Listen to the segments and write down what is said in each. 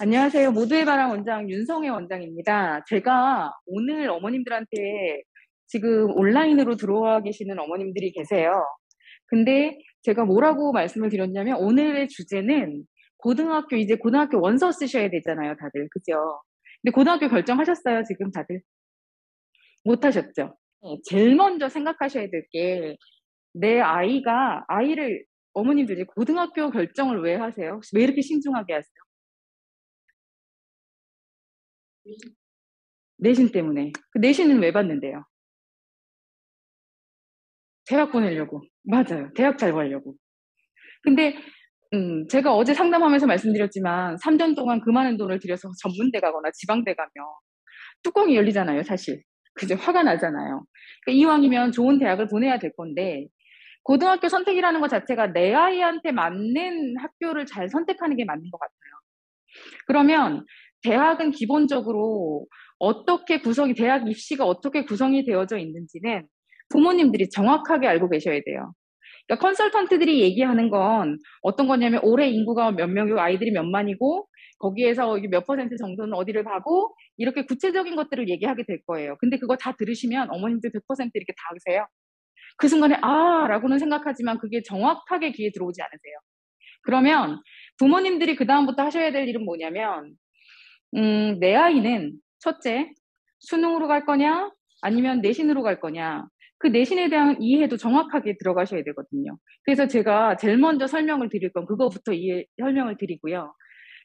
안녕하세요. 모두의 바람 원장 윤성애 원장입니다. 제가 오늘 어머님들한테 지금 온라인으로 들어와 계시는 어머님들이 계세요. 근데 제가 뭐라고 말씀을 드렸냐면 오늘의 주제는 이제 고등학교 원서 쓰셔야 되잖아요, 다들. 그죠? 근데 고등학교 결정하셨어요, 지금 다들? 못 하셨죠? 네, 제일 먼저 생각하셔야 될 게 내 아이를 어머님들이 고등학교 결정을 왜 하세요? 혹시 왜 이렇게 신중하게 하세요? 내신 때문에. 그 내신은 왜 봤는데요? 대학 보내려고. 맞아요. 대학 잘 가려고. 근데, 제가 어제 상담하면서 말씀드렸지만, 3년 동안 그 많은 돈을 들여서 전문대 가거나 지방대 가면 뚜껑이 열리잖아요, 사실. 그죠? 화가 나잖아요. 그러니까 이왕이면 좋은 대학을 보내야 될 건데, 고등학교 선택이라는 것 자체가 내 아이한테 맞는 학교를 잘 선택하는 게 맞는 것 같아요. 그러면 대학은 기본적으로 대학 입시가 어떻게 구성이 되어져 있는지는 부모님들이 정확하게 알고 계셔야 돼요. 그러니까 컨설턴트들이 얘기하는 건 어떤 거냐면 올해 인구가 몇 명이고 아이들이 몇만이고 거기에서 몇 퍼센트 정도는 어디를 가고 이렇게 구체적인 것들을 얘기하게 될 거예요. 근데 그거 다 들으시면 어머님들 100% 이렇게 다 하세요. 그 순간에 라고는 생각하지만 그게 정확하게 귀에 들어오지 않으세요. 그러면 부모님들이 그다음부터 하셔야 될 일은 뭐냐면 내 아이는 첫째, 수능으로 갈 거냐, 아니면 내신으로 갈 거냐. 그 내신에 대한 이해도 정확하게 들어가셔야 되거든요. 그래서 제가 제일 먼저 설명을 드릴 건 그거부터 설명을 드리고요.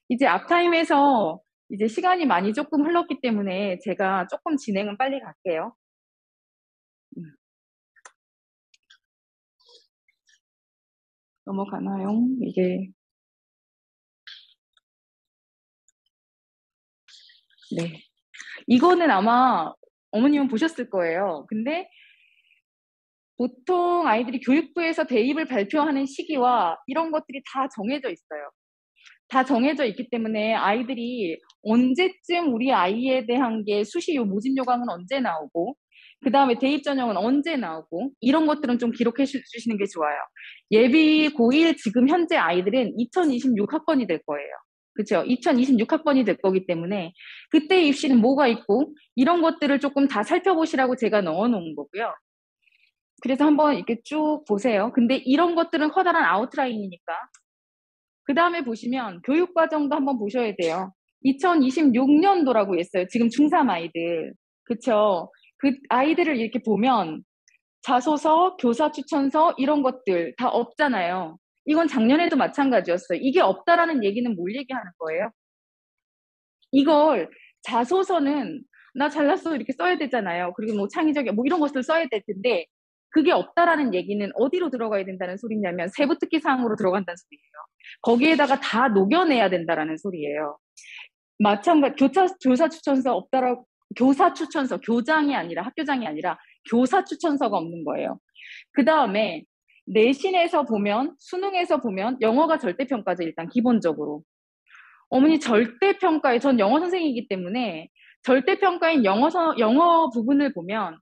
이제 앞타임에서 이제 시간이 많이 조금 흘렀기 때문에 제가 조금 진행은 빨리 갈게요. 음, 넘어가나요? 네. 이거는 아마 어머님은 보셨을 거예요. 근데 보통 아이들이 교육부에서 대입을 발표하는 시기와 이런 것들이 다 정해져 있어요. 다 정해져 있기 때문에 아이들이 언제쯤 우리 아이에 대한 게 수시요, 모집 요강은 언제 나오고, 그 다음에 대입 전형은 언제 나오고, 이런 것들은 좀 기록해 주시는 게 좋아요. 예비 고1 지금 현재 아이들은 2026학번이 될 거예요. 그렇죠? 2026학번이 될 거기 때문에 그때 입시는 뭐가 있고 이런 것들을 조금 다 살펴보시라고 제가 넣어 놓은 거고요. 그래서 한번 이렇게 쭉 보세요. 근데 이런 것들은 커다란 아웃라인이니까. 그 다음에 보시면 교육과정도 한번 보셔야 돼요. 2026년도라고 했어요. 지금 중3 아이들. 그쵸? 그 아이들을 이렇게 보면 자소서, 교사 추천서 이런 것들 다 없잖아요. 이건 작년에도 마찬가지였어요. 이게 없다라는 얘기는 뭘 얘기하는 거예요? 이걸 자소서는 나 잘났어 이렇게 써야 되잖아요. 그리고 뭐 창의적인 뭐 이런 것들 써야 될 텐데 그게 없다라는 얘기는 어디로 들어가야 된다는 소리냐면 세부 특기 사항으로 들어간다는 소리예요. 거기에다가 다 녹여내야 된다라는 소리예요. 마찬가지 교사 추천서 없다라고 교사 추천서 교장이 아니라 학교장이 아니라 교사 추천서가 없는 거예요. 그 다음에 내신에서 보면 수능에서 보면 영어가 절대평가죠 일단 기본적으로. 어머니 절대평가에 전 영어 선생이기 때문에 절대평가인 영어 부분을 보면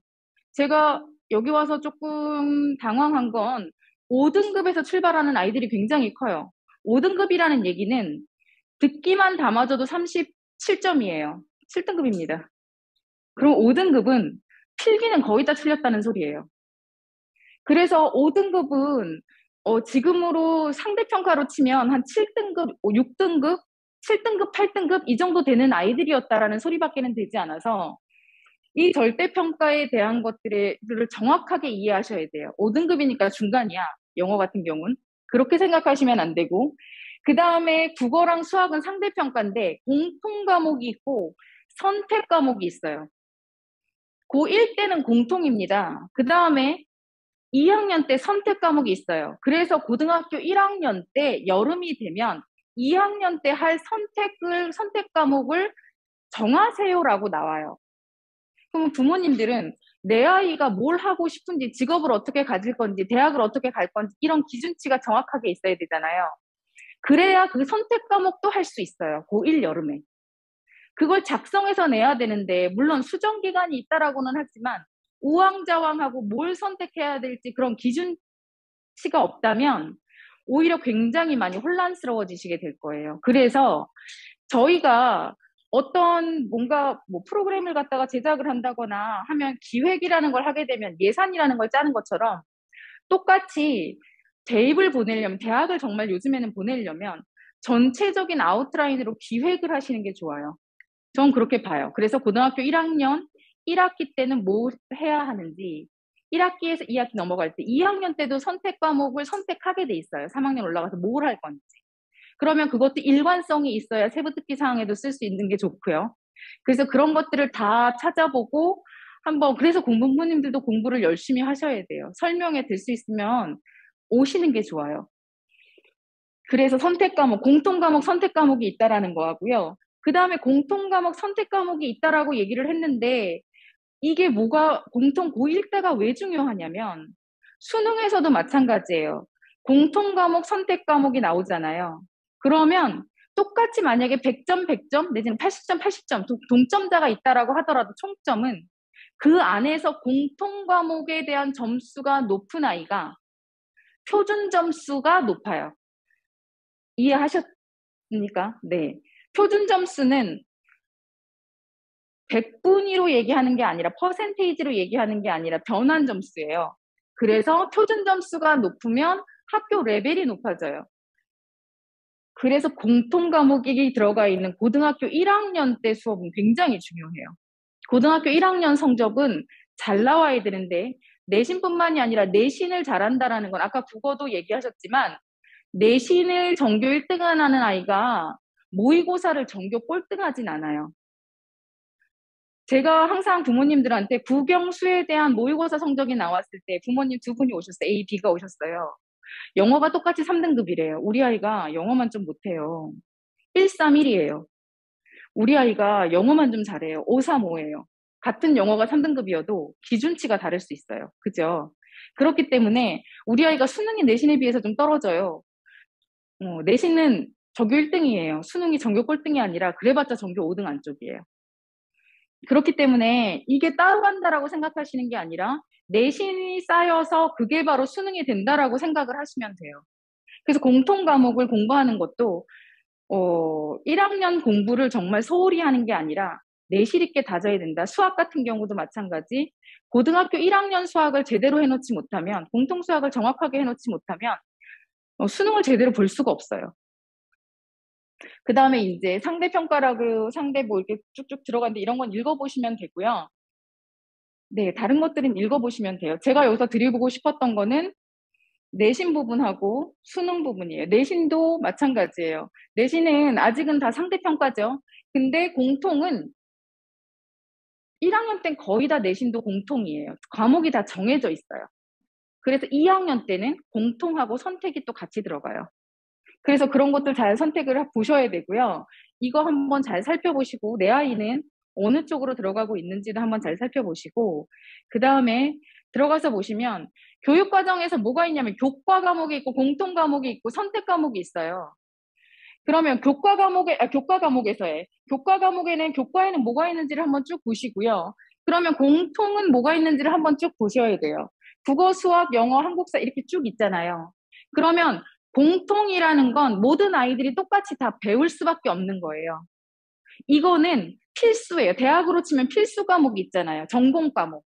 제가 여기 와서 조금 당황한 건 5등급에서 출발하는 아이들이 굉장히 커요. 5등급이라는 얘기는 듣기만 담아줘도 37점이에요. 7등급입니다. 그럼 5등급은 필기는 거의 다 틀렸다는 소리예요. 그래서 5등급은 지금으로 상대평가로 치면 한 7등급, 6등급, 7등급, 8등급 이 정도 되는 아이들이었다라는 소리밖에는 되지 않아서 이 절대평가에 대한 것들을 정확하게 이해하셔야 돼요. 5등급이니까 중간이야. 영어 같은 경우는. 그렇게 생각하시면 안 되고 그 다음에 국어랑 수학은 상대평가인데 공통 과목이 있고 선택 과목이 있어요. 고1 때는 공통입니다. 그 다음에 2학년 때 선택 과목이 있어요. 그래서 고등학교 1학년 때 여름이 되면 2학년 때 할 선택 과목을 정하세요라고 나와요. 그럼 부모님들은 내 아이가 뭘 하고 싶은지, 직업을 어떻게 가질 건지, 대학을 어떻게 갈 건지, 이런 기준치가 정확하게 있어야 되잖아요. 그래야 그 선택 과목도 할 수 있어요. 고1 여름에. 그걸 작성해서 내야 되는데, 물론 수정 기간이 있다라고는 하지만, 우왕좌왕하고 뭘 선택해야 될지 그런 기준치가 없다면, 오히려 굉장히 많이 혼란스러워지시게 될 거예요. 그래서 저희가 어떤 뭔가 뭐 프로그램을 갖다가 제작을 한다거나 하면 기획이라는 걸 하게 되면 예산이라는 걸 짜는 것처럼 똑같이 대입을 보내려면, 대학을 정말 요즘에는 보내려면 전체적인 아웃라인으로 기획을 하시는 게 좋아요. 전 그렇게 봐요. 그래서 고등학교 1학년 1학기 때는 뭐 해야 하는지, 1학기에서 2학기 넘어갈 때 2학년 때도 선택 과목을 선택하게 돼 있어요. 3학년 올라가서 뭘 할 건지. 그러면 그것도 일관성이 있어야 세부 특기 사항에도 쓸 수 있는 게 좋고요. 그래서 그런 것들을 다 찾아보고 한번, 그래서 공부부님들도 공부를 열심히 하셔야 돼요. 설명회 될 수 있으면 오시는 게 좋아요. 그래서 선택 과목, 공통 과목 선택 과목이 있다라는 거하고요. 그 다음에 공통 과목 선택 과목이 있다라고 얘기를 했는데, 이게 뭐가 공통 고1 때가 왜 중요하냐면 수능에서도 마찬가지예요. 공통 과목 선택 과목이 나오잖아요. 그러면 똑같이 만약에 100점 100점 내지는 80점 80점 동점자가 있다라고 하더라도 총점은 그 안에서 공통 과목에 대한 점수가 높은 아이가 표준 점수가 높아요. 이해하셨습니까? 네. 표준 점수는 100분위로 얘기하는 게 아니라 퍼센테이지로 얘기하는 게 아니라 변환 점수예요. 그래서 표준 점수가 높으면 학교 레벨이 높아져요. 그래서 공통 과목이 들어가 있는 고등학교 1학년 때 수업은 굉장히 중요해요. 고등학교 1학년 성적은 잘 나와야 되는데 내신뿐만이 아니라 내신을 잘한다라는 건 아까 국어도 얘기하셨지만 내신을 전교 1등 하는 아이가 모의고사를 전교 꼴등하진 않아요. 제가 항상 부모님들한테 국영수에 대한 모의고사 성적이 나왔을 때 부모님 두 분이 오셨어요. A, B가 오셨어요. 영어가 똑같이 3등급이래요. 우리 아이가 영어만 좀 못해요. 131이에요. 우리 아이가 영어만 좀 잘해요. 535예요. 같은 영어가 3등급이어도 기준치가 다를 수 있어요. 그죠? 그렇기 때문에 우리 아이가 수능이 내신에 비해서 좀 떨어져요. 내신은 전교 1등이에요. 수능이 전교 꼴등이 아니라 그래봤자 전교 5등 안쪽이에요. 그렇기 때문에 이게 따로 간다라고 생각하시는 게 아니라 내신이 쌓여서 그게 바로 수능이 된다라고 생각을 하시면 돼요. 그래서 공통 과목을 공부하는 것도 1학년 공부를 정말 소홀히 하는 게 아니라 내실 있게 다져야 된다. 수학 같은 경우도 마찬가지. 고등학교 1학년 수학을 제대로 해놓지 못하면, 공통 수학을 정확하게 해놓지 못하면 수능을 제대로 볼 수가 없어요. 그 다음에 이제 상대평가라고 상대 뭐 이렇게 쭉쭉 들어가는데 이런 건 읽어보시면 되고요. 네, 다른 것들은 읽어보시면 돼요. 제가 여기서 드려보고 싶었던 거는 내신 부분하고 수능 부분이에요. 내신도 마찬가지예요. 내신은 아직은 다 상대평가죠. 근데 공통은 1학년 땐 거의 다 내신도 공통이에요. 과목이 다 정해져 있어요. 그래서 2학년 때는 공통하고 선택이 또 같이 들어가요. 그래서 그런 것들 잘 선택을 보셔야 되고요. 이거 한번 잘 살펴보시고 내 아이는 어느 쪽으로 들어가고 있는지도 한번 잘 살펴보시고 그 다음에 들어가서 보시면 교육과정에서 뭐가 있냐면 교과 과목이 있고 공통 과목이 있고 선택 과목이 있어요. 그러면 교과 과목에서의 교과 과목에는 교과에는 뭐가 있는지를 한번 쭉 보시고요. 그러면 공통은 뭐가 있는지를 한번 쭉 보셔야 돼요. 국어, 수학, 영어, 한국사 이렇게 쭉 있잖아요. 그러면 공통이라는 건 모든 아이들이 똑같이 다 배울 수밖에 없는 거예요. 이거는 필수예요. 대학으로 치면 필수 과목이 있잖아요. 전공 과목.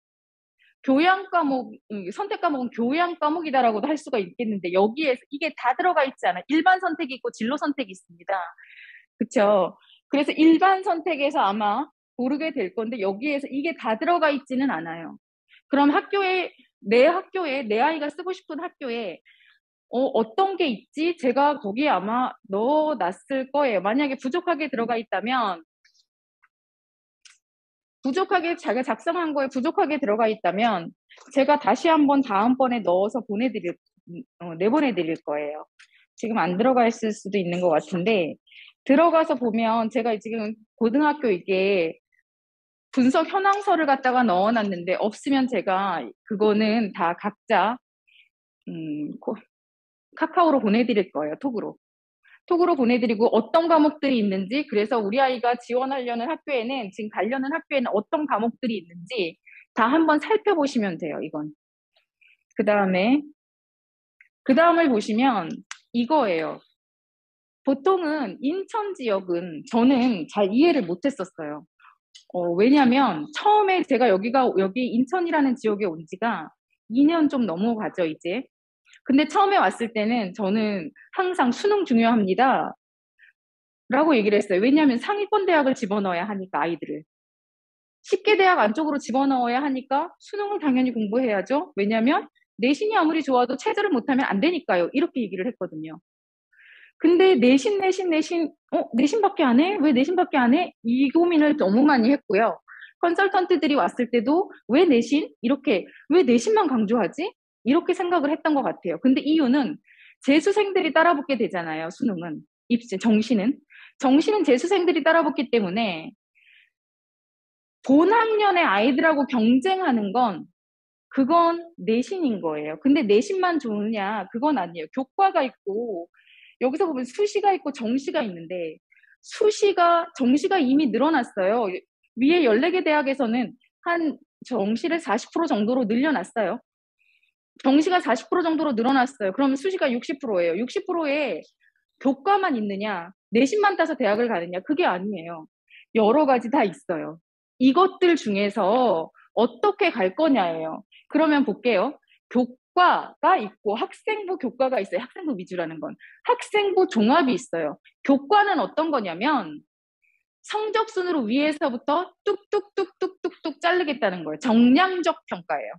교양 과목, 선택 과목은 교양 과목이다라고도 할 수가 있겠는데 여기에서 이게 다 들어가 있지 않아요. 일반 선택이 있고 진로 선택이 있습니다. 그쵸? 그래서 일반 선택에서 아마 고르게 될 건데 여기에서 이게 다 들어가 있지는 않아요. 그럼 학교에 내 아이가 쓰고 싶은 학교에 어떤 게 있지? 제가 거기에 아마 넣어놨을 거예요. 만약에 부족하게 들어가 있다면 자기가 작성한 거에 부족하게 들어가 있다면 제가 다시 한번 다음번에 넣어서 내보내드릴 거예요. 지금 안 들어가 있을 수도 있는 것 같은데 들어가서 보면 제가 지금 고등학교 이게 분석 현황서를 갖다가 넣어놨는데 없으면 제가 그거는 다 각자 카카오로 보내드릴 거예요. 톡으로 보내드리고 어떤 과목들이 있는지 그래서 우리 아이가 지원하려는 학교에는 지금 가려는 학교에는 어떤 과목들이 있는지 다 한번 살펴보시면 돼요. 이건 그 다음을 보시면 이거예요. 보통은 인천 지역은 저는 잘 이해를 못했었어요. 왜냐면 처음에 제가 여기 인천이라는 지역에 온 지가 2년 좀 넘어가죠, 이제. 근데 처음에 왔을 때는 저는 항상 수능 중요합니다. 라고 얘기를 했어요. 왜냐하면 상위권 대학을 집어넣어야 하니까, 아이들을. 쉽게 대학 안쪽으로 집어넣어야 하니까 수능을 당연히 공부해야죠. 왜냐하면 내신이 아무리 좋아도 최저를 못하면 안 되니까요. 이렇게 얘기를 했거든요. 근데 내신밖에 안 해? 왜 내신밖에 안 해? 이 고민을 너무 많이 했고요. 컨설턴트들이 왔을 때도 왜 내신? 왜 내신만 강조하지? 이렇게 생각을 했던 것 같아요. 근데 이유는 재수생들이 따라붙게 되잖아요, 수능은. 정시는 재수생들이 따라붙기 때문에 본 학년의 아이들하고 경쟁하는 그건 내신인 거예요. 근데 내신만 좋으냐? 그건 아니에요. 교과가 있고, 여기서 보면 수시가 있고 정시가 있는데, 정시가 이미 늘어났어요. 위에 14개 대학에서는 한 정시를 40% 정도로 늘려놨어요. 정시가 40% 정도로 늘어났어요. 그러면 수시가 60%예요. 60%에 교과만 있느냐, 내신만 따서 대학을 가느냐, 그게 아니에요. 여러 가지 다 있어요. 이것들 중에서 어떻게 갈 거냐예요. 그러면 볼게요. 교과가 있고 학생부 교과가 있어요. 학생부 위주라는 건. 학생부 종합이 있어요. 교과는 어떤 거냐면 성적 순으로 위에서부터 뚝뚝뚝뚝뚝뚝 자르겠다는 거예요. 정량적 평가예요.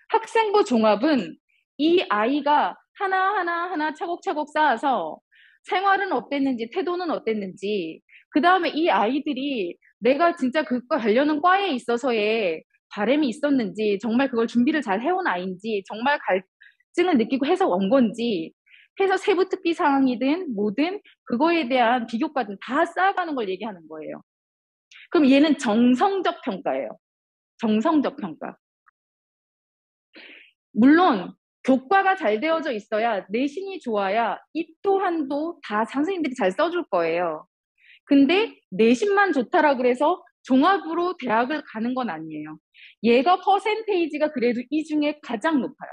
학생부 종합은 이 아이가 하나하나 차곡차곡 쌓아서 생활은 어땠는지, 태도는 어땠는지, 그 다음에 이 아이들이 내가 진짜 그과 관련한 과에 있어서의 바람이 있었는지, 정말 그걸 준비를 잘 해온 아이인지, 정말 갈증을 느끼고 해서 온 건지, 해서 세부 특기 사항이든 뭐든 그거에 대한 비교과든 다 쌓아가는 걸 얘기하는 거예요. 그럼 얘는 정성적 평가예요. 정성적 평가. 물론 교과가 잘 되어져 있어야 내신이 좋아야 이 또한도 다 선생님들이 잘 써줄 거예요. 근데 내신만 좋다라 그래서 종합으로 대학을 가는 건 아니에요. 얘가 퍼센테이지가 그래도 이 중에 가장 높아요.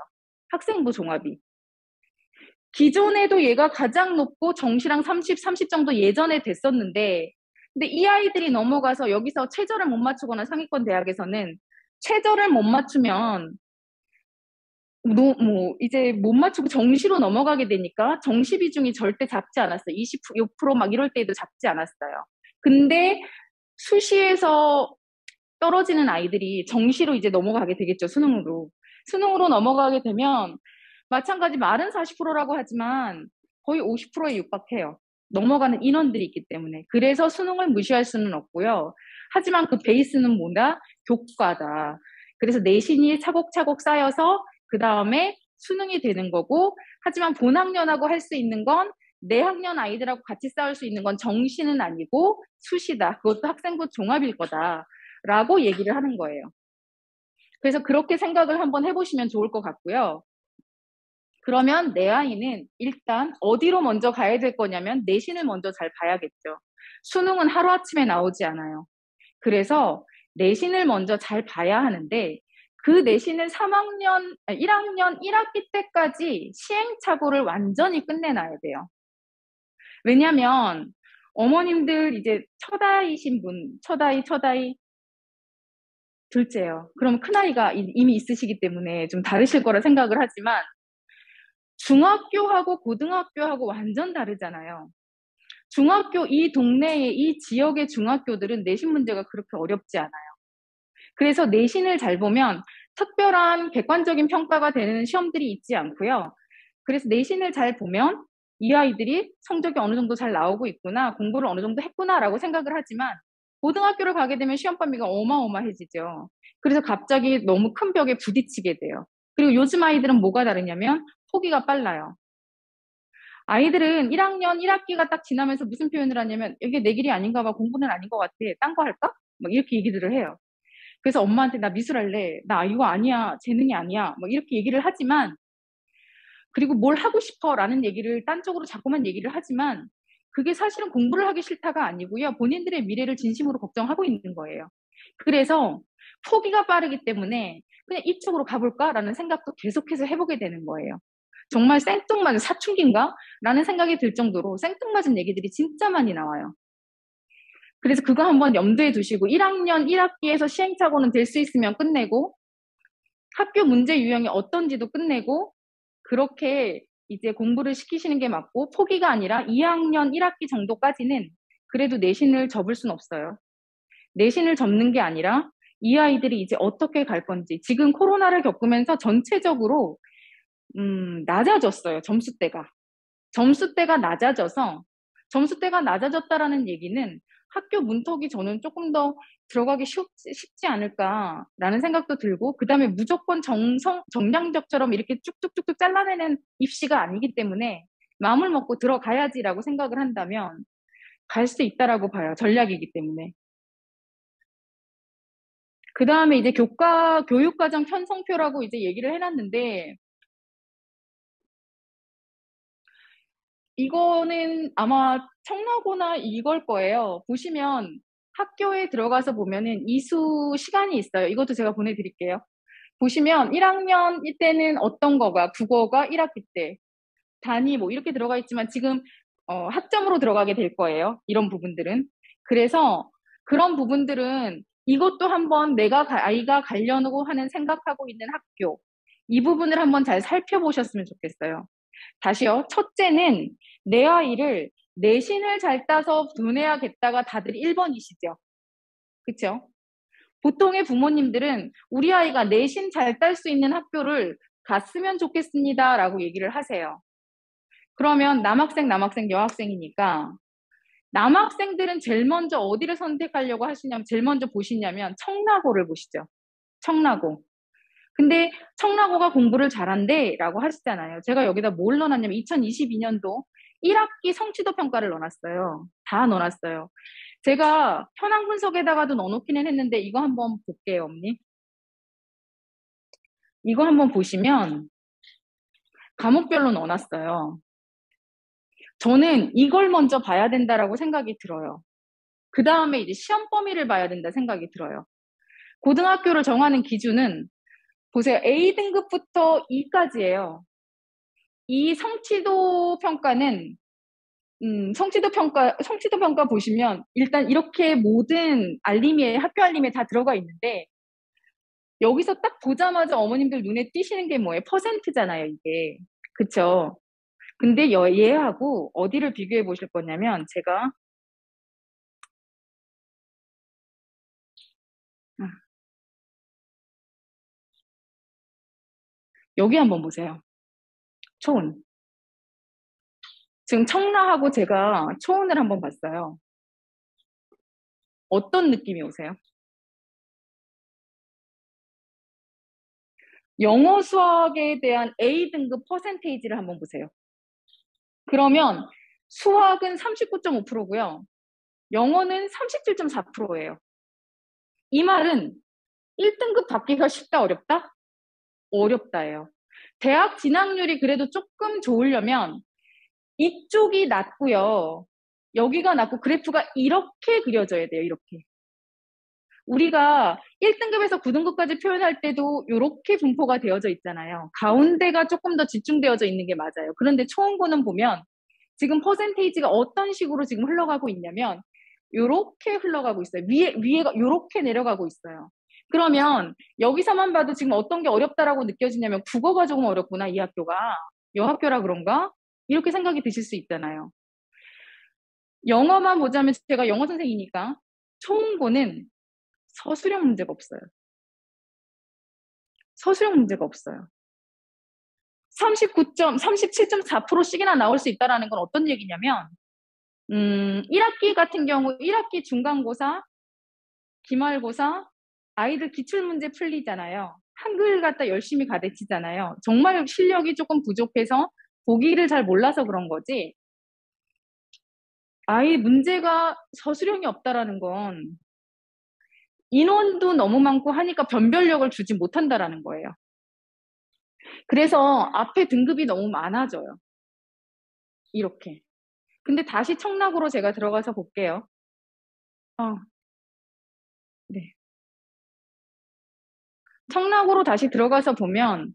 학생부 종합이. 기존에도 얘가 가장 높고 정시랑 30 정도 예전에 됐었는데 근데 이 아이들이 넘어가서 여기서 최저를 못 맞추거나 상위권 대학에서는 최저를 못 맞추면 이제 못 맞추고 정시로 넘어가게 되니까 정시 비중이 절대 작지 않았어요. 26%막 이럴 때도 작지 않았어요. 근데 수시에서 떨어지는 아이들이 정시로 이제 넘어가게 되겠죠, 수능으로. 수능으로 넘어가게 되면 마찬가지 말은 40%라고 하지만 거의 50%에 육박해요. 넘어가는 인원들이 있기 때문에. 그래서 수능을 무시할 수는 없고요. 하지만 그 베이스는 뭐다? 교과다. 그래서 내신이 차곡차곡 쌓여서 그 다음에 수능이 되는 거고, 하지만 본학년하고 할 수 있는 건 내학년 아이들하고 같이 싸울 수 있는 건 정시는 아니고 수시다. 그것도 학생부 종합일 거다라고 얘기를 하는 거예요. 그래서 그렇게 생각을 한번 해보시면 좋을 것 같고요. 그러면 내 아이는 일단 어디로 먼저 가야 될 거냐면 내신을 먼저 잘 봐야겠죠. 수능은 하루아침에 나오지 않아요. 그래서 내신을 먼저 잘 봐야 하는데 그 내신을 1학년 1학기 때까지 시행착오를 완전히 끝내놔야 돼요. 왜냐면 어머님들 이제 첫아이신 분, 첫아이, 둘째요. 그럼 큰아이가 이미 있으시기 때문에 좀 다르실 거라 생각을 하지만 중학교하고 고등학교하고 완전 다르잖아요. 이 동네의 이 지역의 중학교들은 내신 문제가 그렇게 어렵지 않아요. 그래서 내신을 잘 보면 특별한 객관적인 평가가 되는 시험들이 있지 않고요. 그래서 내신을 잘 보면 이 아이들이 성적이 어느 정도 잘 나오고 있구나, 공부를 어느 정도 했구나라고 생각을 하지만 고등학교를 가게 되면 시험 범위가 어마어마해지죠. 그래서 갑자기 너무 큰 벽에 부딪히게 돼요. 그리고 요즘 아이들은 뭐가 다르냐면 포기가 빨라요. 아이들은 1학년 1학기가 딱 지나면서 무슨 표현을 하냐면 이게 내 길이 아닌가 봐, 공부는 아닌 것 같아, 딴 거 할까? 막 이렇게 얘기들을 해요. 그래서 엄마한테 나 미술할래, 나 이거 아니야, 재능이 아니야, 뭐 이렇게 얘기를 하지만, 그리고 뭘 하고 싶어 라는 얘기를 딴 쪽으로 자꾸만 얘기를 하지만 그게 사실은 공부를 하기 싫다가 아니고요. 본인들의 미래를 진심으로 걱정하고 있는 거예요. 그래서 포기가 빠르기 때문에 그냥 이쪽으로 가볼까라는 생각도 계속해서 해보게 되는 거예요. 정말 생뚱맞은 사춘기인가? 라는 생각이 들 정도로 생뚱맞은 얘기들이 진짜 많이 나와요. 그래서 그거 한번 염두에 두시고 1학년 1학기에서 시행착오는 될 수 있으면 끝내고 학교 문제 유형이 어떤지도 끝내고 그렇게 이제 공부를 시키시는 게 맞고 포기가 아니라 2학년 1학기 정도까지는 그래도 내신을 접을 순 없어요. 내신을 접는 게 아니라 이 아이들이 이제 어떻게 갈 건지 지금 코로나를 겪으면서 전체적으로 낮아졌어요. 점수대가 낮아져서 점수대가 낮아졌다라는 얘기는 학교 문턱이 저는 조금 더 들어가기 쉽지 않을까라는 생각도 들고 그다음에 무조건 정량적처럼 이렇게 쭉쭉쭉쭉 잘라내는 입시가 아니기 때문에 마음을 먹고 들어가야지라고 생각을 한다면 갈 수 있다라고 봐요. 전략이기 때문에. 그다음에 이제 교육과정 편성표라고 이제 얘기를 해놨는데 이거는 아마 청라고나 이걸 거예요. 보시면 학교에 들어가서 보면은 이수 시간이 있어요. 이것도 제가 보내드릴게요. 보시면 1학년 이때는 어떤 거가 국어가 1학기 때 단위 뭐 이렇게 들어가 있지만 지금 학점으로 들어가게 될 거예요. 이런 부분들은. 그래서 그런 부분들은 이것도 한번 아이가 가려고 하는 생각하고 있는 학교 이 부분을 한번 잘 살펴보셨으면 좋겠어요. 다시요. 첫째는 내 아이를 내신을 잘 따서 보내야겠다가 다들 1번이시죠. 그쵸? 보통의 부모님들은 우리 아이가 내신 잘 딸 수 있는 학교를 갔으면 좋겠습니다. 라고 얘기를 하세요. 그러면 남학생, 여학생이니까 남학생들은 제일 먼저 어디를 선택하려고 하시냐면 제일 먼저 보시냐면 청라고를 보시죠. 청라고. 근데 청라고가 공부를 잘한대 라고 하시잖아요. 제가 여기다 뭘 넣어놨냐면 2022년도 1학기 성취도 평가를 넣어놨어요. 다 넣어놨어요. 제가 현황 분석에다가도 넣어놓기는 했는데 이거 한번 볼게요, 언니. 이거 한번 보시면 과목별로 넣어놨어요. 저는 이걸 먼저 봐야 된다라고 생각이 들어요. 그 다음에 이제 시험 범위를 봐야 된다 생각이 들어요. 고등학교를 정하는 기준은 보세요. A등급부터 E까지예요. 이 성취도 평가는 성취도 평가 보시면 일단 이렇게 모든 학교 알림에 다 들어가 있는데 여기서 딱 보자마자 어머님들 눈에 띄시는 게 뭐예요? 퍼센트잖아요, 이게. 그쵸? 근데 얘하고 어디를 비교해 보실 거냐면 제가 아, 여기 한번 보세요. 초은. 지금 청라하고 제가 초은을 한번 봤어요. 어떤 느낌이 오세요? 영어 수학에 대한 A등급 퍼센테이지를 한번 보세요. 그러면 수학은 39.5%고요. 영어는 37.4%예요. 이 말은 1등급 받기가 쉽다, 어렵다? 어렵다예요. 대학 진학률이 그래도 조금 좋으려면 이쪽이 낮고요. 여기가 낮고 그래프가 이렇게 그려져야 돼요, 이렇게. 우리가 1등급에서 9등급까지 표현할 때도 이렇게 분포가 되어져 있잖아요. 가운데가 조금 더 집중되어져 있는 게 맞아요. 그런데 초음고는 보면 지금 퍼센테이지가 어떤 식으로 지금 흘러가고 있냐면 이렇게 흘러가고 있어요. 위에가 이렇게 내려가고 있어요. 그러면 여기서만 봐도 지금 어떤 게 어렵다라고 느껴지냐면 국어가 조금 어렵구나, 이 학교가. 여학교라 그런가? 이렇게 생각이 드실 수 있잖아요. 영어만 보자면 제가 영어 선생이니까 초음고는 서술형 문제가 없어요. 서술형 문제가 없어요. 37.4%씩이나 나올 수 있다는 건 어떤 얘기냐면 1학기 같은 경우 1학기 중간고사, 기말고사, 아이들 기출문제 풀리잖아요. 한글 갖다 열심히 가르치잖아요. 정말 실력이 조금 부족해서 보기를 잘 몰라서 그런 거지. 아이 문제가 서술형이 없다라는 건 인원도 너무 많고 하니까 변별력을 주지 못한다라는 거예요. 그래서 앞에 등급이 너무 많아져요. 이렇게. 근데 다시 청락으로 제가 들어가서 볼게요. 어, 네. 청락으로 다시 들어가서 보면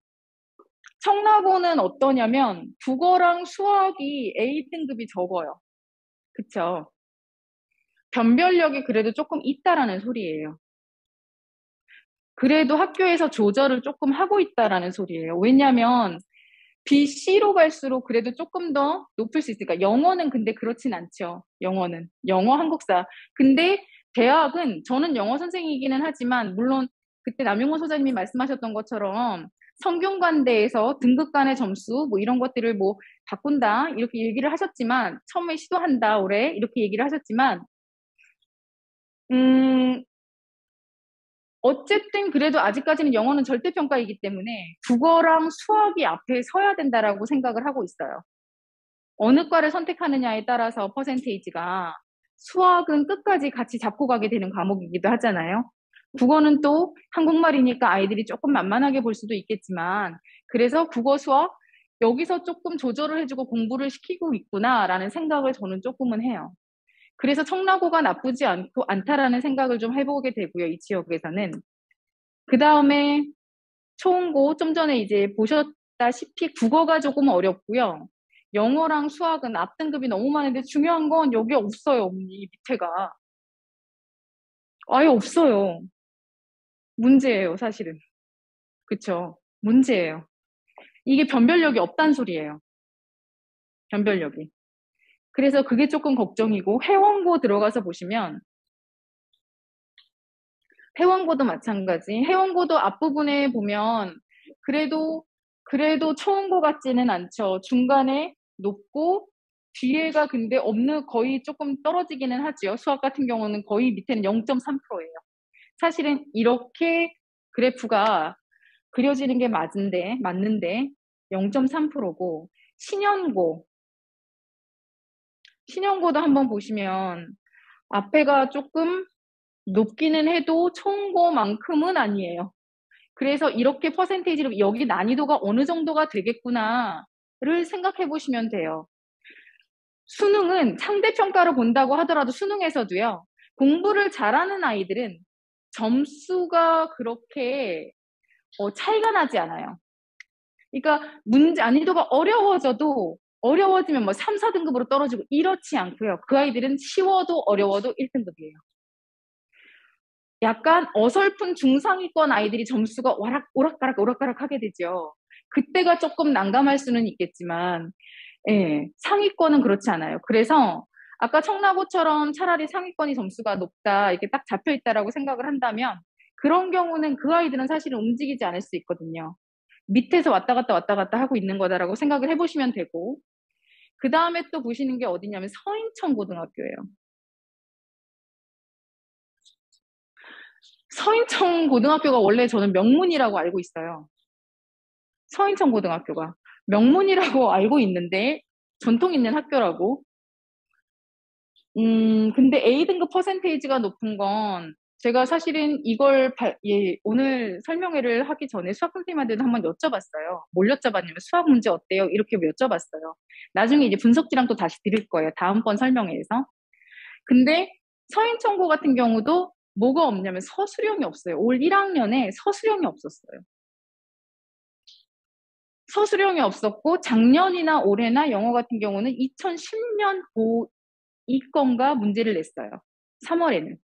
청라고는 어떠냐면 국어랑 수학이 A등급이 적어요. 그쵸? 변별력이 그래도 조금 있다라는 소리예요. 그래도 학교에서 조절을 조금 하고 있다라는 소리예요. 왜냐면 B, C로 갈수록 그래도 조금 더 높을 수 있으니까. 영어는 근데 그렇진 않죠. 영어는. 영어, 한국사. 근데 대학은 저는 영어 선생이기는 하지만 물론 그때 남용호 소장님이 말씀하셨던 것처럼 성균관대에서 등급 간의 점수 뭐 이런 것들을 뭐 바꾼다 이렇게 얘기를 하셨지만 처음에 시도한다 올해 이렇게 얘기를 하셨지만 음 어쨌든 그래도 아직까지는 영어는 절대평가이기 때문에 국어랑 수학이 앞에 서야 된다라고 생각을 하고 있어요. 어느 과를 선택하느냐에 따라서 퍼센테이지가 수학은 끝까지 같이 잡고 가게 되는 과목이기도 하잖아요. 국어는 또 한국말이니까 아이들이 조금 만만하게 볼 수도 있겠지만 그래서 국어, 수학 여기서 조금 조절을 해주고 공부를 시키고 있구나라는 생각을 저는 조금은 해요. 그래서 청라고가 나쁘지 않다라는 생각을 좀 해보게 되고요. 이 지역에서는. 그 다음에 초은고 좀 전에 이제 보셨다시피 국어가 조금 어렵고요. 영어랑 수학은 앞등급이 너무 많은데 중요한 건 여기 없어요, 언니. 밑에가. 아예 없어요. 문제예요, 사실은. 그쵸? 문제예요. 이게 변별력이 없단 소리예요. 변별력이. 그래서 그게 조금 걱정이고 회원고 들어가서 보시면 회원고도 마찬가지. 회원고도 앞부분에 보면 그래도 초원고 같지는 않죠. 중간에 높고 뒤에가 근데 없는 거의 조금 떨어지기는 하죠. 수학 같은 경우는 거의 밑에는 0.3%예요. 사실은 이렇게 그래프가 그려지는 게 맞는데 0.3%고 신현고도 한번 보시면 앞에가 조금 높기는 해도 총고만큼은 아니에요. 그래서 이렇게 퍼센테이지를 여기 난이도가 어느 정도가 되겠구나를 생각해 보시면 돼요. 수능은 상대평가를 본다고 하더라도 수능에서도요. 공부를 잘하는 아이들은 점수가 그렇게 차이가 나지 않아요. 그러니까 난이도가 어려워지면 뭐 3, 4등급으로 떨어지고 이렇지 않고요. 그 아이들은 쉬워도 어려워도 1등급이에요. 약간 어설픈 중상위권 아이들이 점수가 오락가락 하게 되죠. 그때가 조금 난감할 수는 있겠지만, 예, 상위권은 그렇지 않아요. 그래서 아까 청라고처럼 차라리 상위권이 점수가 높다, 이렇게 딱 잡혀 있다라고 생각을 한다면, 그런 경우는 그 아이들은 사실은 움직이지 않을 수 있거든요. 밑에서 왔다 갔다 하고 있는 거다라고 생각을 해보시면 되고, 그 다음에 또 보시는 게 어디냐면 서인천 고등학교예요. 서인천 고등학교가 원래 저는 명문이라고 알고 있어요. 서인천 고등학교가. 명문이라고 알고 있는데, 전통 있는 학교라고. 근데 A등급 퍼센테이지가 높은 건, 제가 사실은 오늘 설명회를 하기 전에 수학 선생님한테도 한번 여쭤봤어요. 뭘 여쭤봤냐면, 수학 문제 어때요? 이렇게 여쭤봤어요. 나중에 이제 분석지랑 또 다시 드릴 거예요. 다음번 설명회에서. 근데 서인천고 같은 경우도 뭐가 없냐면 서술형이 없어요. 올 1학년에 서술형이 없었어요. 서술형이 없었고 작년이나 올해나 영어 같은 경우는 2010년 고2건가 문제를 냈어요. 3월에는.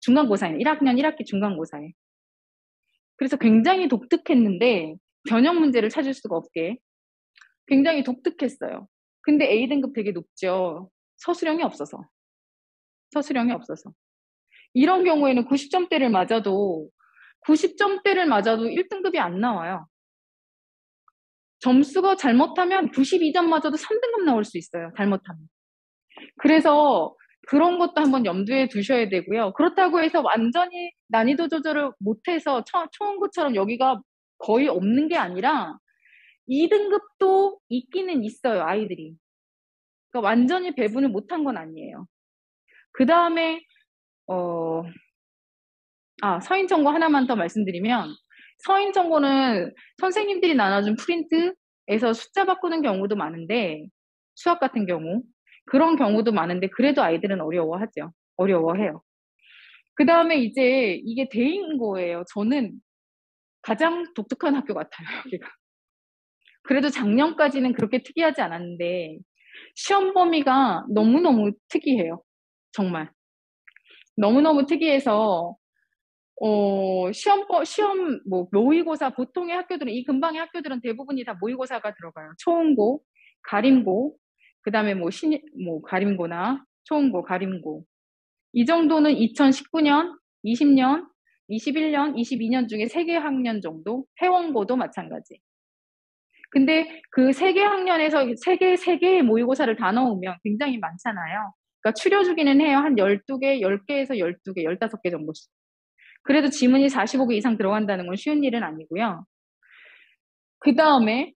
중간고사에 1학년 1학기 중간고사에. 그래서 굉장히 독특했는데 변형 문제를 찾을 수가 없게 굉장히 독특했어요. 근데 A등급 되게 높죠. 서술형이 없어서. 서술형이 없어서. 이런 경우에는 90점대를 맞아도 1등급이 안 나와요. 점수가 잘못하면 92점 맞아도 3등급 나올 수 있어요. 잘못하면. 그래서 그런 것도 한번 염두에 두셔야 되고요. 그렇다고 해서 완전히 난이도 조절을 못해서 초원고처럼 여기가 거의 없는 게 아니라 2등급도 있기는 있어요. 아이들이. 그러니까 완전히 배분을 못한 건 아니에요. 그 다음에 서인천고 하나만 더 말씀드리면 서인천고는 선생님들이 나눠준 프린트에서 숫자 바꾸는 경우도 많은데 수학 같은 경우 그런 경우도 많은데 그래도 아이들은 어려워하죠. 어려워해요. 그 다음에 이제 이게 대인고예요. 저는 가장 독특한 학교 같아요. 여기가. 그래도 작년까지는 그렇게 특이하지 않았는데 시험 범위가 너무너무 특이해요. 정말. 너무너무 특이해서 시험, 모의고사, 보통의 학교들은, 이 근방의 학교들은 대부분이 다 모의고사가 들어가요. 초응고, 가림고, 그 다음에 가림고나, 초응고, 가림고. 이 정도는 2019년, 20년, 21년, 22년 중에 3개 학년 정도, 회원고도 마찬가지. 근데 그 3개 학년에서 3개의 모의고사를 다 넣으면 굉장히 많잖아요. 그러니까 추려주기는 해요. 한 12개, 10개에서 12개, 15개 정도씩. 그래도 지문이 45개 이상 들어간다는 건 쉬운 일은 아니고요. 그 다음에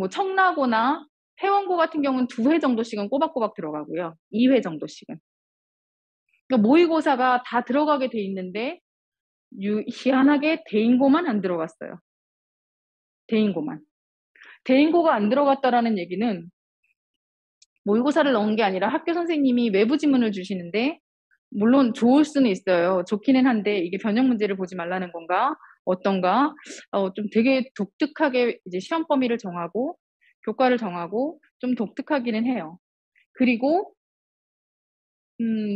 청라고나 회원고 같은 경우는 2회 정도씩은 꼬박꼬박 들어가고요. 2회 정도씩은. 그러니까 모의고사가 다 들어가게 돼 있는데 희한하게 대인고만 안 들어갔어요. 대인고만. 대인고가 안 들어갔다라는 얘기는 모의고사를 넣은 게 아니라 학교 선생님이 외부 지문을 주시는데 물론 좋을 수는 있어요. 좋기는 한데 이게 변형 문제를 보지 말라는 건가? 어떤가? 좀 되게 독특하게 이제 시험 범위를 정하고 교과를 정하고 좀 독특하기는 해요. 그리고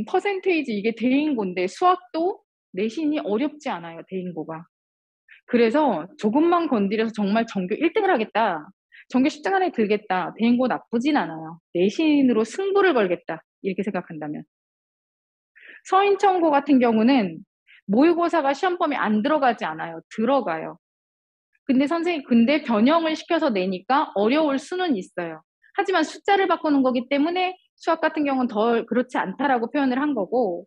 퍼센테이지 이게 대인고인데 수학도 내신이 어렵지 않아요. 대인고가. 그래서 조금만 건드려서 정말 전교 1등을 하겠다. 전교 10등 안에 들겠다. 대인고 나쁘진 않아요. 내신으로 승부를 걸겠다. 이렇게 생각한다면. 서인청고 같은 경우는 모의고사가 시험 범위 안 들어가지 않아요. 들어가요. 근데 변형을 시켜서 내니까 어려울 수는 있어요. 하지만 숫자를 바꾸는 거기 때문에 수학 같은 경우는 덜 그렇지 않다라고 표현을 한 거고,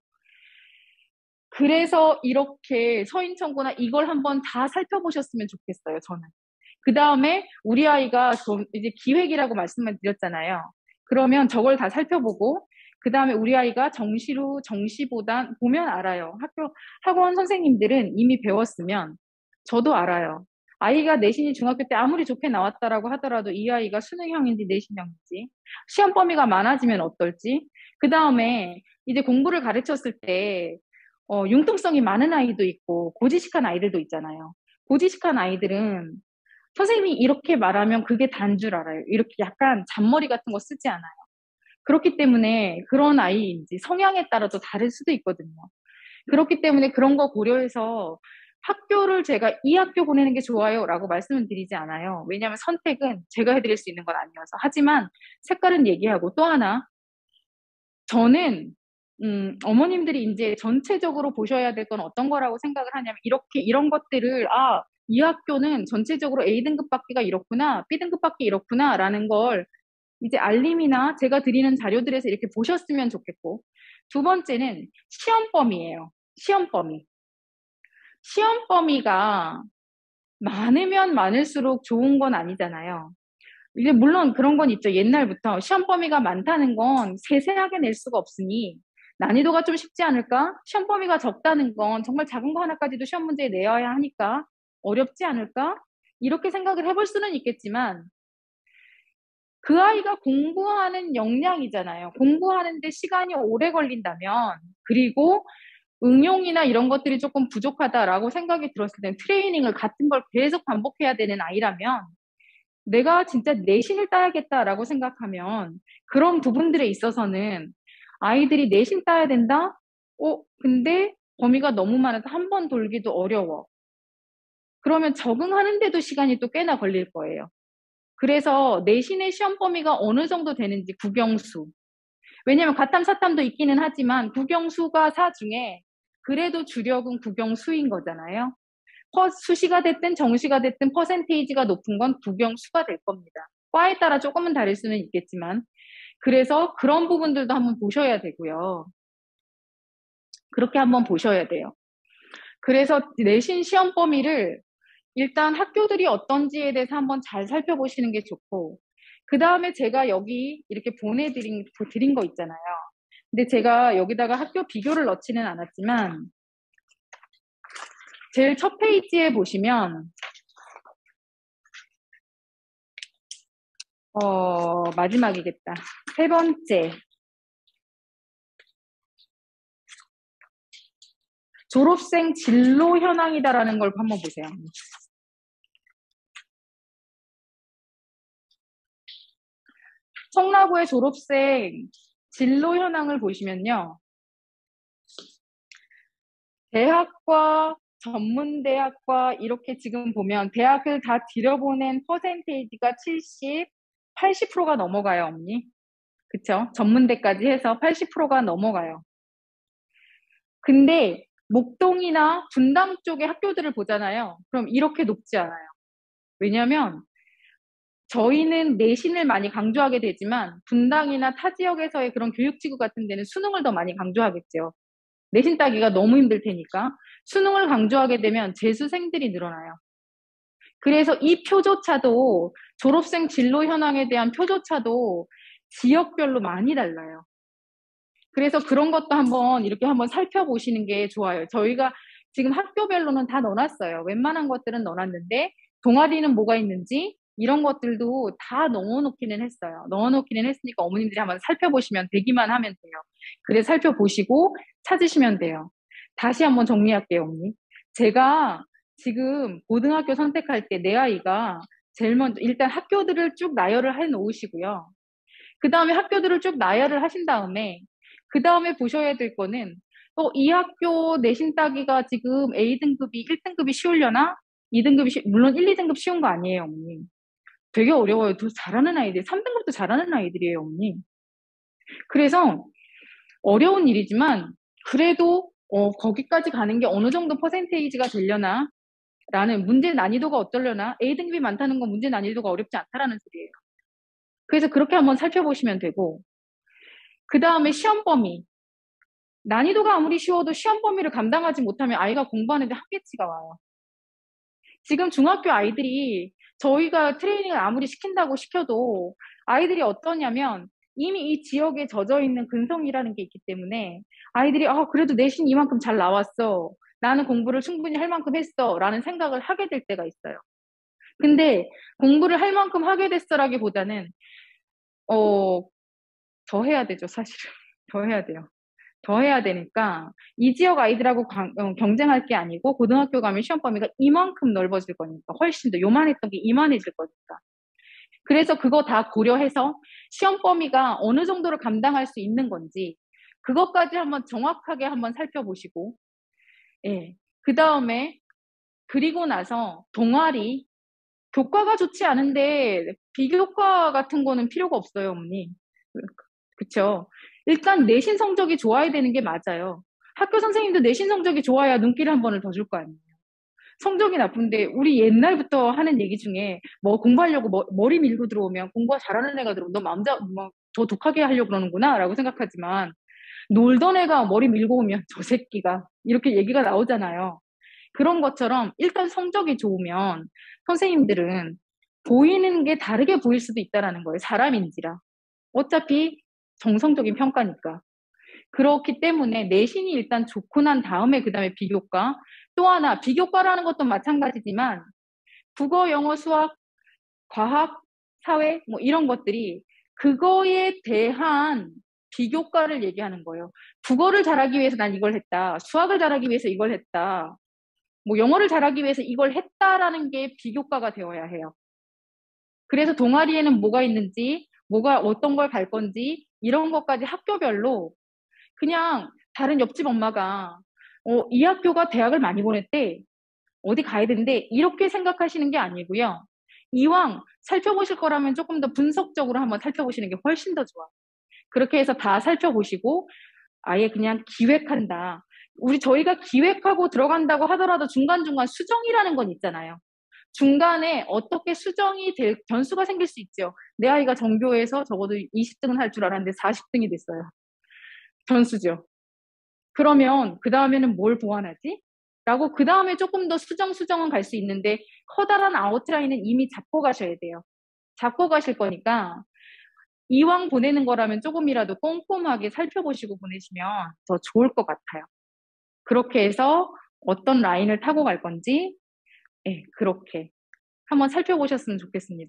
그래서 이렇게 서인청구나 이걸 한번 다 살펴보셨으면 좋겠어요, 저는. 그 다음에 우리 아이가 이제 기획이라고 말씀을 드렸잖아요. 그러면 저걸 다 살펴보고, 그 다음에 우리 아이가 정시보다 보면 알아요. 학원 선생님들은 이미 배웠으면 저도 알아요. 아이가 내신이 중학교 때 아무리 좋게 나왔다라고 하더라도 이 아이가 수능형인지 내신형인지, 시험 범위가 많아지면 어떨지, 그 다음에 이제 공부를 가르쳤을 때 융통성이 많은 아이도 있고 고지식한 아이들도 있잖아요. 고지식한 아이들은 선생님이 이렇게 말하면 그게 단 줄 알아요. 이렇게 약간 잔머리 같은 거 쓰지 않아요. 그렇기 때문에 그런 아이인지 성향에 따라서 다를 수도 있거든요. 그렇기 때문에 그런 거 고려해서 학교를 제가 이 학교 보내는 게 좋아요 라고 말씀을 드리지 않아요. 왜냐하면 선택은 제가 해드릴 수 있는 건 아니어서. 하지만 색깔은 얘기하고 또 하나, 저는 어머님들이 이제 전체적으로 보셔야 될 건 어떤 거라고 생각을 하냐면 이런 것들을 이 학교는 전체적으로 A등급 받기가 이렇구나, B등급 받기 이렇구나 라는 걸 이제 알림이나 제가 드리는 자료들에서 이렇게 보셨으면 좋겠고, 두 번째는 시험 범위예요. 시험 범위. 시험 범위가 많으면 많을수록 좋은 건 아니잖아요. 이게 물론 그런 건 있죠. 옛날부터 시험 범위가 많다는 건 세세하게 낼 수가 없으니 난이도가 좀 쉽지 않을까? 시험 범위가 적다는 건 정말 작은 거 하나까지도 시험 문제에 내어야 하니까 어렵지 않을까? 이렇게 생각을 해볼 수는 있겠지만 그 아이가 공부하는 역량이잖아요. 공부하는데 시간이 오래 걸린다면, 그리고 응용이나 이런 것들이 조금 부족하다라고 생각이 들었을 땐 트레이닝을 같은 걸 계속 반복해야 되는 아이라면 내가 진짜 내신을 따야겠다라고 생각하면 그런 부분들에 있어서는 아이들이 내신 따야 된다? 근데 범위가 너무 많아서 한 번 돌기도 어려워. 그러면 적응하는데도 시간이 또 꽤나 걸릴 거예요. 그래서 내신의 시험 범위가 어느 정도 되는지 국영수. 왜냐면 가탐, 사탐도 있기는 하지만 국영수가 4 중에 그래도 주력은 국영수인 거잖아요. 수시가 됐든 정시가 됐든 퍼센테이지가 높은 건 국영수가 될 겁니다. 과에 따라 조금은 다를 수는 있겠지만, 그래서 그런 부분들도 한번 보셔야 되고요. 그렇게 한번 보셔야 돼요. 그래서 내신 시험 범위를 일단 학교들이 어떤지에 대해서 한번 잘 살펴보시는 게 좋고, 그 다음에 제가 여기 이렇게 드린 거 있잖아요. 근데 제가 여기다가 학교 비교를 넣지는 않았지만, 제일 첫 페이지에 보시면, 마지막이겠다. 세 번째. 졸업생 진로 현황이다라는 걸 한번 보세요. 성라고의 졸업생 진로 현황을 보시면요. 대학과 전문대학과 이렇게 지금 보면 대학을 다 들여보낸 퍼센테이지가 70, 80%가 넘어가요, 언니. 그쵸? 전문대까지 해서 80%가 넘어가요. 근데 목동이나 분당 쪽의 학교들을 보잖아요. 그럼 이렇게 높지 않아요. 왜냐면 저희는 내신을 많이 강조하게 되지만 분당이나 타 지역에서의 그런 교육지구 같은 데는 수능을 더 많이 강조하겠죠. 내신 따기가 너무 힘들 테니까. 수능을 강조하게 되면 재수생들이 늘어나요. 그래서 이 표조차도 졸업생 진로 현황에 대한 표조차도 지역별로 많이 달라요. 그래서 그런 것도 한번 이렇게 한번 살펴보시는 게 좋아요. 저희가 지금 학교별로는 다 넣어놨어요. 웬만한 것들은 넣어놨는데 동아리는 뭐가 있는지 이런 것들도 다 넣어놓기는 했어요. 넣어놓기는 했으니까 어머님들이 한번 살펴보시면 되기만 하면 돼요. 그래 살펴보시고 찾으시면 돼요. 다시 한번 정리할게요, 언니. 제가 지금 고등학교 선택할 때 내 아이가 제일 먼저 일단 학교들을 쭉 나열을 해 놓으시고요. 그 다음에 학교들을 쭉 나열을 하신 다음에 그 다음에 보셔야 될 거는 이 학교 내신 따기가 지금 A등급이 1등급이 쉬우려나? 2등급이 물론 1, 2등급 쉬운 거 아니에요, 어머니. 되게 어려워요. 더 잘하는 아이들, 3등급도 잘하는 아이들이에요, 어머니. 그래서 어려운 일이지만 그래도 거기까지 가는 게 어느 정도 퍼센테이지가 되려나? 라는 문제 난이도가 어떨려나? A등급이 많다는 건 문제 난이도가 어렵지 않다라는 소리예요. 그래서 그렇게 한번 살펴보시면 되고 그 다음에 시험 범위. 난이도가 아무리 쉬워도 시험 범위를 감당하지 못하면 아이가 공부하는데 한계치가 와요. 지금 중학교 아이들이 저희가 트레이닝을 아무리 시킨다고 시켜도 아이들이 어떠냐면 이미 이 지역에 젖어 있는 근성이라는 게 있기 때문에 아이들이 그래도 내신 이만큼 잘 나왔어. 나는 공부를 충분히 할 만큼 했어. 라는 생각을 하게 될 때가 있어요. 근데 공부를 할 만큼 하게 됐어라기보다는 더 해야 되죠, 사실은. 더 해야 돼요. 더 해야 되니까 이 지역 아이들하고 경쟁할 게 아니고 고등학교 가면 시험 범위가 이만큼 넓어질 거니까 훨씬 더 요만했던 게 이만해질 거니까. 그래서 그거 다 고려해서 시험 범위가 어느 정도를 감당할 수 있는 건지 그것까지 한번 정확하게 한번 살펴보시고 예. 그 다음에 그리고 나서 동아리 교과가 좋지 않은데 비교과 같은 거는 필요가 없어요, 어머니. 그쵸? 일단 내신 성적이 좋아야 되는 게 맞아요. 학교 선생님도 내신 성적이 좋아야 눈길 한 번을 더 줄 거 아니에요. 성적이 나쁜데 우리 옛날부터 하는 얘기 중에 뭐 공부하려고 머리 밀고 들어오면 공부가 잘하는 애가 들어오면 너 더 독하게 하려고 그러는구나 라고 생각하지만 놀던 애가 머리 밀고 오면 저 새끼가 이렇게 얘기가 나오잖아요. 그런 것처럼 일단 성적이 좋으면 선생님들은 보이는 게 다르게 보일 수도 있다라는 거예요. 사람인지라. 어차피 정성적인 평가니까. 그렇기 때문에 내신이 일단 좋고 난 다음에 그 다음에 비교과. 또 하나 비교과라는 것도 마찬가지지만 국어, 영어, 수학, 과학, 사회 뭐 이런 것들이 그거에 대한 비교과를 얘기하는 거예요. 국어를 잘하기 위해서 난 이걸 했다. 수학을 잘하기 위해서 이걸 했다. 뭐 영어를 잘하기 위해서 이걸 했다라는 게 비교과가 되어야 해요. 그래서 동아리에는 뭐가 있는지, 뭐가 어떤 걸 갈 건지 이런 것까지 학교별로 그냥 다른 옆집 엄마가 이 학교가 대학을 많이 보냈대. 어디 가야 되는데 이렇게 생각하시는 게 아니고요. 이왕 살펴보실 거라면 조금 더 분석적으로 한번 살펴보시는 게 훨씬 더 좋아요. 그렇게 해서 다 살펴보시고 아예 그냥 기획한다. 저희가 기획하고 들어간다고 하더라도 중간중간 수정이라는 건 있잖아요. 중간에 어떻게 수정이 될 변수가 생길 수 있죠. 내 아이가 전교에서 적어도 20등은 할 줄 알았는데 40등이 됐어요. 변수죠. 그러면 그 다음에는 뭘 보완하지? 라고 그 다음에 조금 더 수정은 갈 수 있는데 커다란 아웃라인은 이미 잡고 가셔야 돼요. 잡고 가실 거니까 이왕 보내는 거라면 조금이라도 꼼꼼하게 살펴보시고 보내시면 더 좋을 것 같아요. 그렇게 해서 어떤 라인을 타고 갈 건지, 그렇게 한번 살펴보셨으면 좋겠습니다.